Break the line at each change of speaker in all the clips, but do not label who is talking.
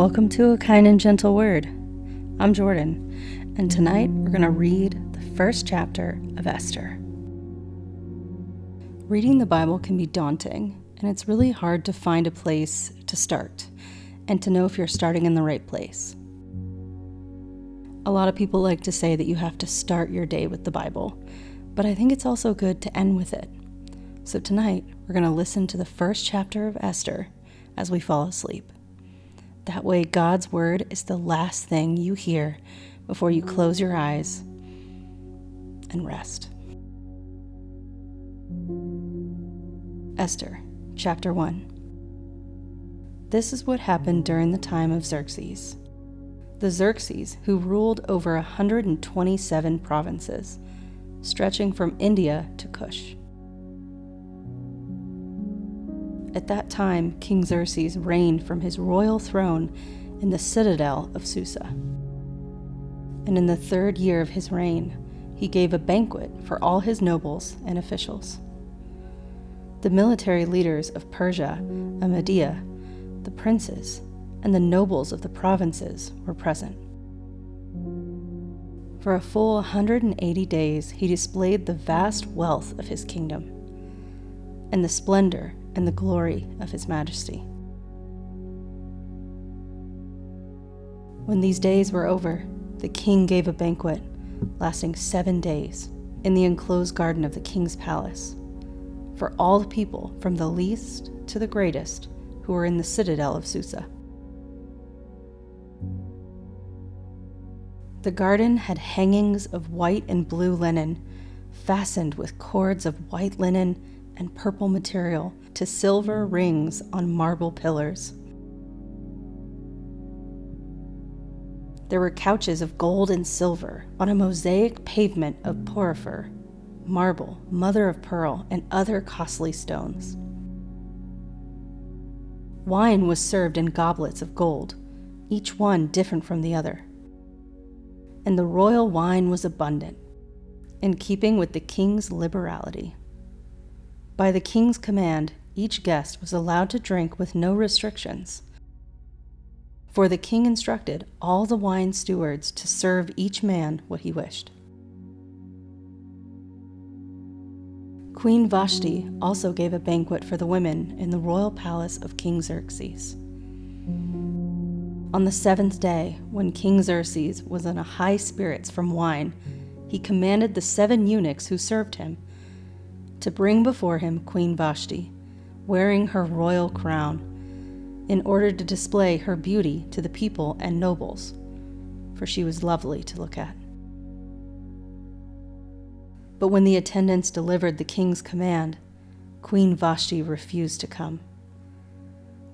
Welcome to A Kind and Gentle Word. I'm Jordan, and tonight we're going to read the first chapter of Esther. Reading the Bible can be daunting, and it's really hard to find a place to start and to know if you're starting in the right place. A lot of people like to say that you have to start your day with the Bible, but I think it's also good to end with it. So tonight, we're going to listen to the first chapter of Esther as we fall asleep. That way, God's word is the last thing you hear before you close your eyes and rest. Esther, chapter 1. This is what happened during the time of Xerxes. The Xerxes who ruled over 127 provinces, stretching from India to Cush. At that time, King Xerxes reigned from his royal throne in the citadel of Susa. And in the 3rd year of his reign, he gave a banquet for all his nobles and officials. The military leaders of Persia and Media, the princes, and the nobles of the provinces were present. For a full 180 days, he displayed the vast wealth of his kingdom and the splendor and the glory of his majesty. When these days were over, the king gave a banquet lasting 7 days in the enclosed garden of the king's palace for all the people from the least to the greatest who were in the citadel of Susa. The garden had hangings of white and blue linen, fastened with cords of white linen and purple material to silver rings on marble pillars. There were couches of gold and silver on a mosaic pavement of porphyr, marble, mother of pearl, and other costly stones. Wine was served in goblets of gold, each one different from the other. And the royal wine was abundant, in keeping with the king's liberality. By the king's command, each guest was allowed to drink with no restrictions. For the king instructed all the wine stewards to serve each man what he wished. Queen Vashti also gave a banquet for the women in the royal palace of King Xerxes. On the 7th day, when King Xerxes was in a high spirits from wine, he commanded the 7 eunuchs who served him to bring before him Queen Vashti, wearing her royal crown, in order to display her beauty to the people and nobles, for she was lovely to look at. But when the attendants delivered the king's command, Queen Vashti refused to come.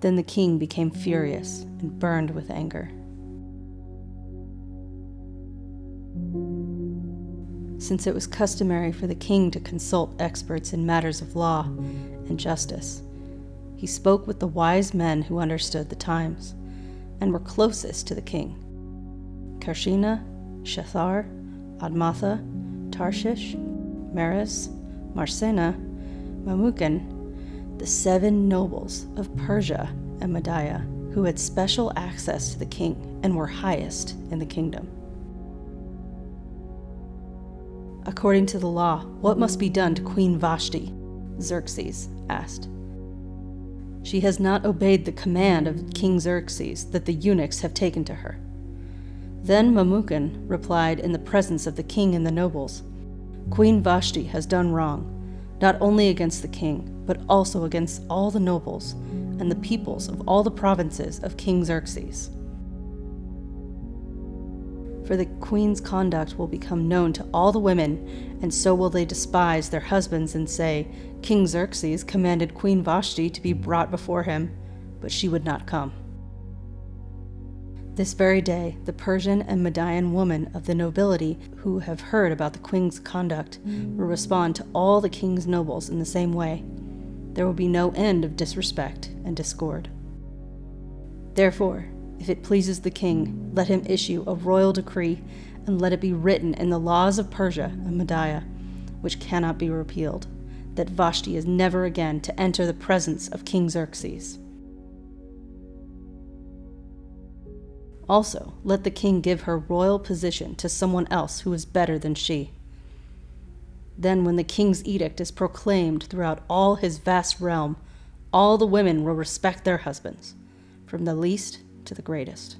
Then the king became furious and burned with anger. Since it was customary for the king to consult experts in matters of law and justice, he spoke with the wise men who understood the times and were closest to the king: Karshina, Shethar, Admatha, Tarshish, Meres, Marsena, Mamukan, the 7 nobles of Persia and Media, who had special access to the king and were highest in the kingdom. According to the law, what must be done to Queen Vashti? Xerxes asked. She has not obeyed the command of King Xerxes that the eunuchs have taken to her. Then Mamukan replied in the presence of the king and the nobles, Queen Vashti has done wrong, not only against the king, but also against all the nobles and the peoples of all the provinces of King Xerxes. For the queen's conduct will become known to all the women, and so will they despise their husbands and say, King Xerxes commanded Queen Vashti to be brought before him, but she would not come. This very day, the Persian and Median women of the nobility who have heard about the queen's conduct will respond to all the king's nobles in the same way. There will be no end of disrespect and discord. Therefore, if it pleases the king, let him issue a royal decree, and let it be written in the laws of Persia and Media, which cannot be repealed, that Vashti is never again to enter the presence of King Xerxes. Also, let the king give her royal position to someone else who is better than she. Then when the king's edict is proclaimed throughout all his vast realm, all the women will respect their husbands, from the least to the greatest."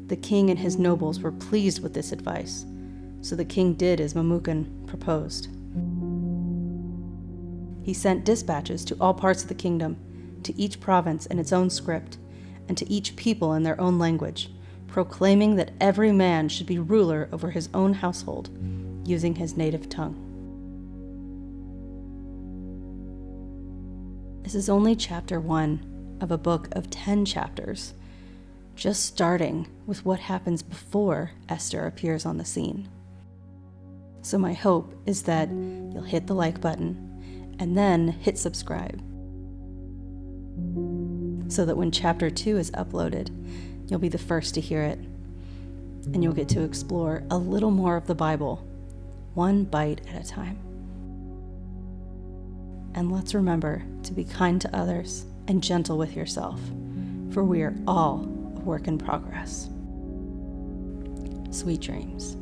The king and his nobles were pleased with this advice, so the king did as Memucan proposed. He sent dispatches to all parts of the kingdom, to each province in its own script, and to each people in their own language, proclaiming that every man should be ruler over his own household, using his native tongue. This is only chapter 1 of a book of 10 chapters, just starting with what happens before Esther appears on the scene. So my hope is that you'll hit the like button and then hit subscribe, so that when chapter 2 is uploaded, you'll be the first to hear it, and you'll get to explore a little more of the Bible, one bite at a time. And let's remember to be kind to others and gentle with yourself, for we are all a work in progress. Sweet dreams.